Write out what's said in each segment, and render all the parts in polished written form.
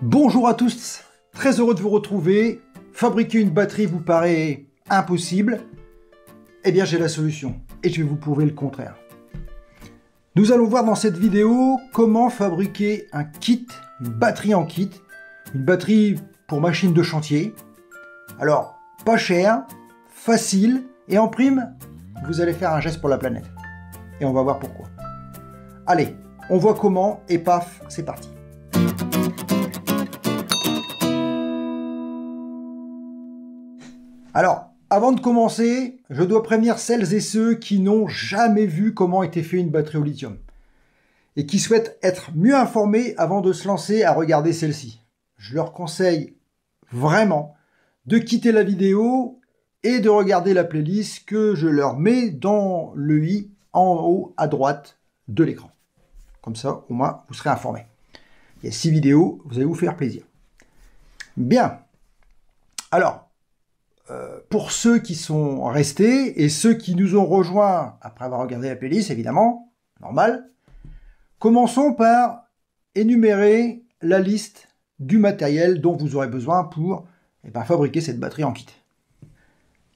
Bonjour à tous, très heureux de vous retrouver. Fabriquer une batterie vous paraît impossible? Eh bien j'ai la solution et je vais vous prouver le contraire. Nous allons voir dans cette vidéo comment fabriquer un kit, une batterie en kit, une batterie pour machine de chantier. Alors, pas cher, facile et en prime, vous allez faire un geste pour la planète. Et on va voir pourquoi. Allez, on voit comment et paf, c'est parti. Alors, avant de commencer, je dois prévenir celles et ceux qui n'ont jamais vu comment était fait une batterie au lithium et qui souhaitent être mieux informés avant de se lancer à regarder celle-ci. Je leur conseille vraiment de quitter la vidéo et de regarder la playlist que je leur mets dans le i en haut à droite de l'écran. Comme ça, au moins, vous serez informés. Il y a 6 vidéos, vous allez vous faire plaisir. Bien. Alors, pour ceux qui sont restés et ceux qui nous ont rejoints après avoir regardé la playlist, évidemment, normal, commençons par énumérer la liste du matériel dont vous aurez besoin pour fabriquer cette batterie en kit.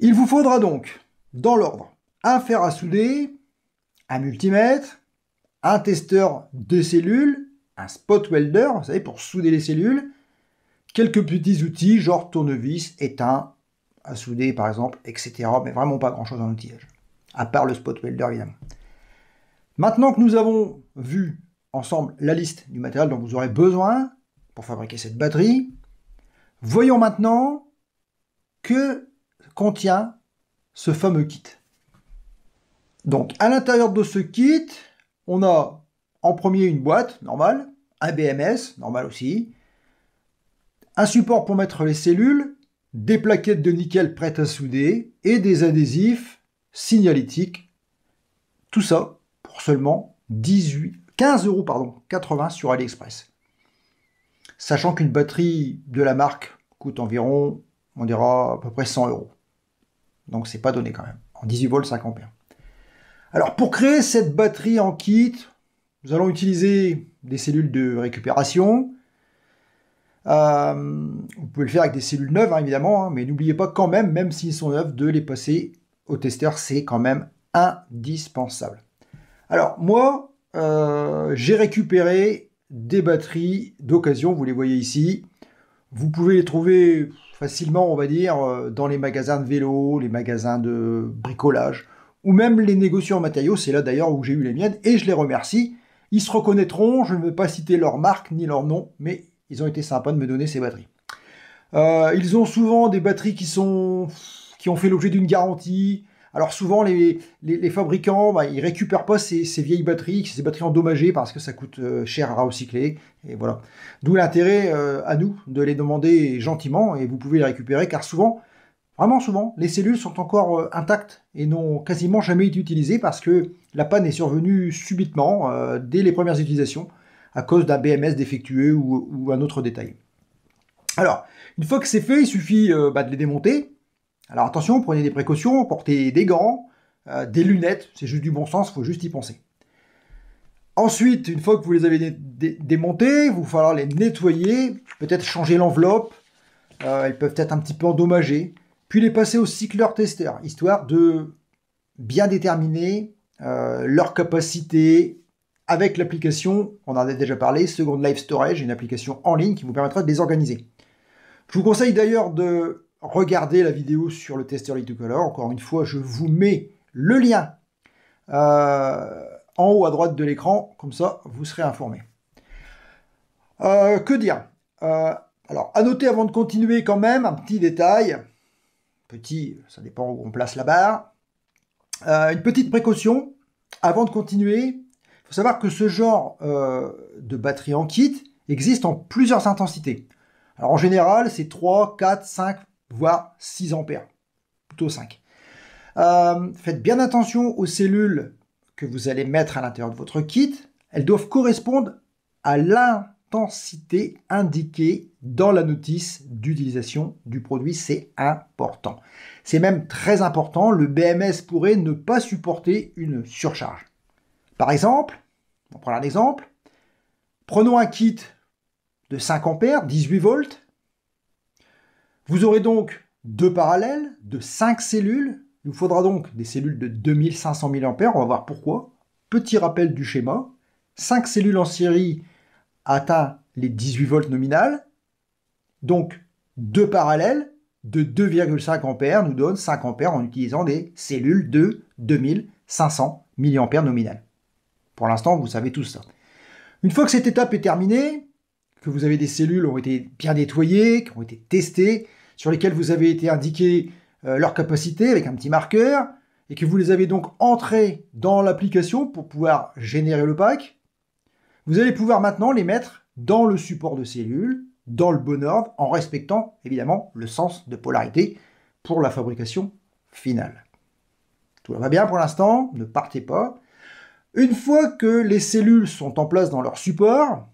Il vous faudra donc, dans l'ordre, un fer à souder, un multimètre, un testeur de cellules, un spot welder, vous savez, pour souder les cellules, quelques petits outils genre tournevis, étain, à souder par exemple, etc. Mais vraiment pas grand chose dans l'outillage, à part le spot welder évidemment. Maintenant que nous avons vu ensemble la liste du matériel dont vous aurez besoin pour fabriquer cette batterie, voyons maintenant que contient ce fameux kit. Donc à l'intérieur de ce kit, on a en premier une boîte normale, un BMS, normal aussi, un support pour mettre les cellules, des plaquettes de nickel prêtes à souder et des adhésifs signalétiques. Tout ça pour seulement 15,80 € sur AliExpress. Sachant qu'une batterie de la marque coûte environ, on dira à peu près 100 €. Donc c'est pas donné quand même, en 18 volts 5 ampères. Alors pour créer cette batterie en kit, nous allons utiliser des cellules de récupération. Vous pouvez le faire avec des cellules neuves, hein, évidemment, hein, mais n'oubliez pas quand même, même s'ils sont neufs, de les passer au testeur, c'est quand même indispensable. Alors, moi, j'ai récupéré des batteries d'occasion, vous les voyez ici. Vous pouvez les trouver facilement, on va dire, dans les magasins de vélo, les magasins de bricolage, ou même les négociants en matériaux, c'est là d'ailleurs où j'ai eu les miennes, et je les remercie. Ils se reconnaîtront, je ne vais pas citer leur marque ni leur nom, mais ils ont été sympas de me donner ces batteries. Ils ont souvent des batteries qui ont fait l'objet d'une garantie. Alors souvent, les fabricants, ils récupèrent pas ces vieilles batteries, ces batteries endommagées, parce que ça coûte cher à recycler. Et voilà. D'où l'intérêt à nous de les demander gentiment, et vous pouvez les récupérer, car souvent, vraiment souvent, les cellules sont encore intactes et n'ont quasiment jamais été utilisées, parce que la panne est survenue subitement, dès les premières utilisations, à cause d'un BMS défectueux ou un autre détail. Alors, une fois que c'est fait, il suffit de les démonter. Alors attention, prenez des précautions, portez des gants, des lunettes, c'est juste du bon sens, il faut juste y penser. Ensuite, une fois que vous les avez démontés, il va falloir les nettoyer, peut-être changer l'enveloppe, elles peuvent être un petit peu endommagées, puis les passer au cycleur testeur, histoire de bien déterminer leur capacité, avec l'application, on en a déjà parlé, Second Life Storage, une application en ligne qui vous permettra de les organiser. Je vous conseille d'ailleurs de regarder la vidéo sur le testeur Lithicolor. Encore une fois, je vous mets le lien en haut à droite de l'écran, comme ça vous serez informé. Que dire alors, à noter avant de continuer quand même, un petit détail, petit, ça dépend où on place la barre, une petite précaution, avant de continuer. Il faut savoir que ce genre de batterie en kit existe en plusieurs intensités. Alors en général, c'est 3, 4, 5, voire 6 ampères. Plutôt 5. Faites bien attention aux cellules que vous allez mettre à l'intérieur de votre kit. Elles doivent correspondre à l'intensité indiquée dans la notice d'utilisation du produit. C'est important. C'est même très important. Le BMS pourrait ne pas supporter une surcharge. Par exemple, on prend un exemple. Prenons un kit de 5 ampères, 18 volts. Vous aurez donc 2 parallèles de 5 cellules. Il vous faudra donc des cellules de 2500 mAh. On va voir pourquoi. Petit rappel du schéma. 5 cellules en série atteint les 18 volts nominales. Donc 2 parallèles de 2,5 ampères nous donnent 5 ampères en utilisant des cellules de 2500 mAh nominales. Pour l'instant, vous savez tout ça. Une fois que cette étape est terminée, que vous avez des cellules qui ont été bien nettoyées, qui ont été testées, sur lesquelles vous avez été indiqué leur capacité avec un petit marqueur, et que vous les avez donc entrées dans l'application pour pouvoir générer le pack, vous allez pouvoir maintenant les mettre dans le support de cellules, dans le bon ordre, en respectant évidemment le sens de polarité pour la fabrication finale. Tout va bien pour l'instant, ne partez pas. Une fois que les cellules sont en place dans leur support,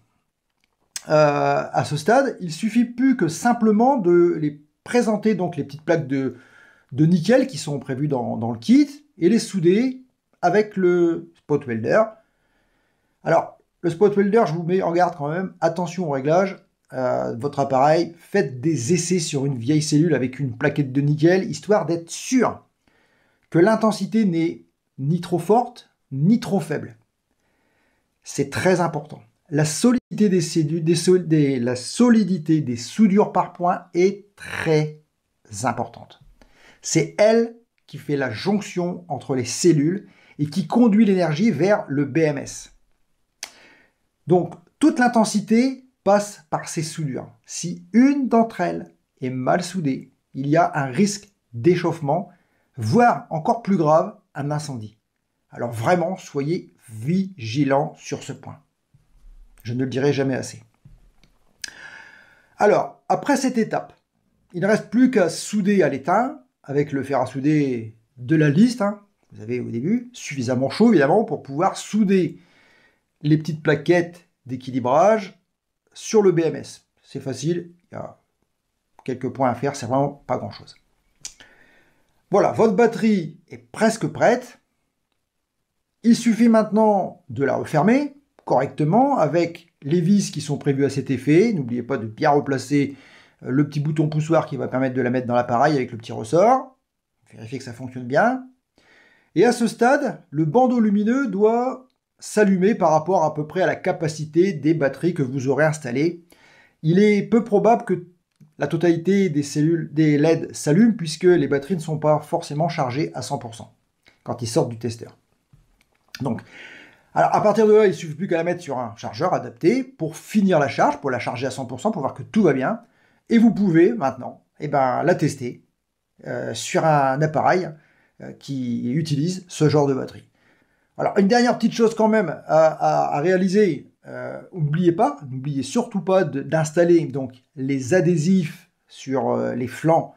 à ce stade, il suffit plus que simplement de les présenter, donc les petites plaques de nickel qui sont prévues dans le kit, et les souder avec le spot welder. Alors, le spot welder, je vous mets en garde quand même, attention au réglage de votre appareil, faites des essais sur une vieille cellule avec une plaquette de nickel, histoire d'être sûr que l'intensité n'est ni trop forte, ni trop faible. C'est très important. La solidité la solidité des soudures par point est très importante. C'est elle qui fait la jonction entre les cellules et qui conduit l'énergie vers le BMS. Donc, toute l'intensité passe par ces soudures. Si une d'entre elles est mal soudée, il y a un risque d'échauffement, voire encore plus grave, un incendie. Alors vraiment, soyez vigilants sur ce point. Je ne le dirai jamais assez. Alors, après cette étape, il ne reste plus qu'à souder à l'étain, avec le fer à souder de la liste, vous avez au début, suffisamment chaud évidemment, pour pouvoir souder les petites plaquettes d'équilibrage sur le BMS. C'est facile, il y a quelques points à faire, c'est vraiment pas grand chose. Voilà, votre batterie est presque prête. Il suffit maintenant de la refermer correctement avec les vis qui sont prévues à cet effet. N'oubliez pas de bien replacer le petit bouton poussoir qui va permettre de la mettre dans l'appareil avec le petit ressort. Vérifiez que ça fonctionne bien. Et à ce stade, le bandeau lumineux doit s'allumer par rapport à peu près à la capacité des batteries que vous aurez installées. Il est peu probable que la totalité des cellules, des LED s'allument puisque les batteries ne sont pas forcément chargées à 100% quand ils sortent du testeur. Donc, alors à partir de là, il ne suffit plus qu'à la mettre sur un chargeur adapté pour finir la charge, pour la charger à 100%, pour voir que tout va bien. Et vous pouvez maintenant la tester sur un appareil qui utilise ce genre de batterie. Alors, une dernière petite chose quand même à réaliser, n'oubliez surtout pas d'installer donc les adhésifs sur les flancs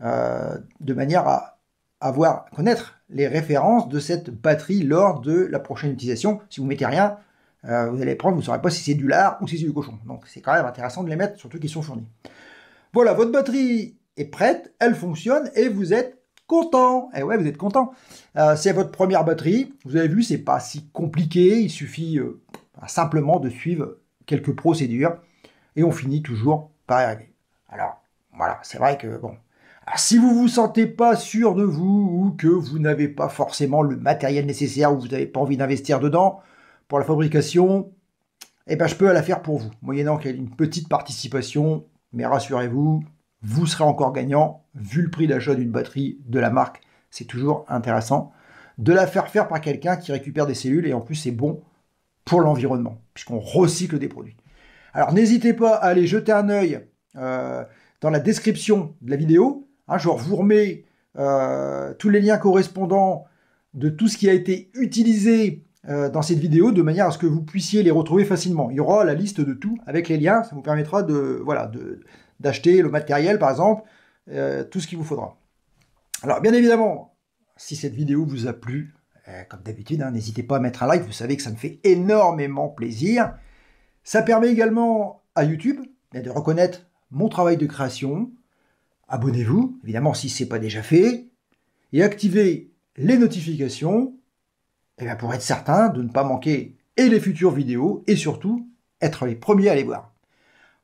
de manière à connaître les références de cette batterie lors de la prochaine utilisation. Si vous mettez rien, vous allez prendre, vous ne saurez pas si c'est du lard ou si c'est du cochon. Donc c'est quand même intéressant de les mettre, surtout qu'ils sont fournis. Voilà, votre batterie est prête, elle fonctionne et vous êtes content. Et ouais, vous êtes content. C'est votre première batterie. Vous avez vu, c'est pas si compliqué. Il suffit simplement de suivre quelques procédures et on finit toujours par y arriver. Alors, voilà, c'est vrai que bon. Alors, si vous ne vous sentez pas sûr de vous ou que vous n'avez pas forcément le matériel nécessaire ou vous n'avez pas envie d'investir dedans pour la fabrication, je peux la faire pour vous, moyennant une petite participation. Mais rassurez-vous, vous serez encore gagnant, vu le prix d'achat d'une batterie de la marque. C'est toujours intéressant de la faire par quelqu'un qui récupère des cellules et en plus c'est bon pour l'environnement, puisqu'on recycle des produits. Alors n'hésitez pas à aller jeter un œil dans la description de la vidéo. Je vous remets tous les liens correspondants de tout ce qui a été utilisé dans cette vidéo, de manière à ce que vous puissiez les retrouver facilement. Il y aura la liste de tout avec les liens, ça vous permettra d'acheter le matériel, par exemple, tout ce qu'il vous faudra. Alors, bien évidemment, si cette vidéo vous a plu, comme d'habitude, n'hésitez pas à mettre un like, vous savez que ça me fait énormément plaisir. Ça permet également à YouTube de reconnaître mon travail de création. Abonnez-vous, évidemment, si ce n'est pas déjà fait, et activez les notifications pour être certain de ne pas manquer et les futures vidéos, et surtout, être les premiers à les voir.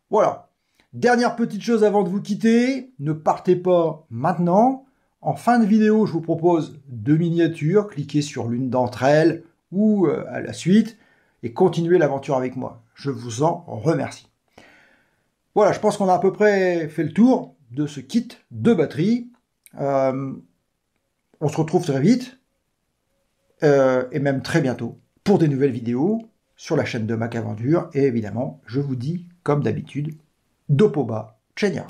Voilà. Dernière petite chose avant de vous quitter, ne partez pas maintenant. En fin de vidéo, je vous propose 2 miniatures. Cliquez sur l'une d'entre elles ou à la suite et continuez l'aventure avec moi. Je vous en remercie. Voilà, je pense qu'on a à peu près fait le tour de ce kit de batterie. On se retrouve très vite et même très bientôt pour des nouvelles vidéos sur la chaîne de Mac Aventure. Et évidemment, je vous dis, comme d'habitude, Dopoba Chenya.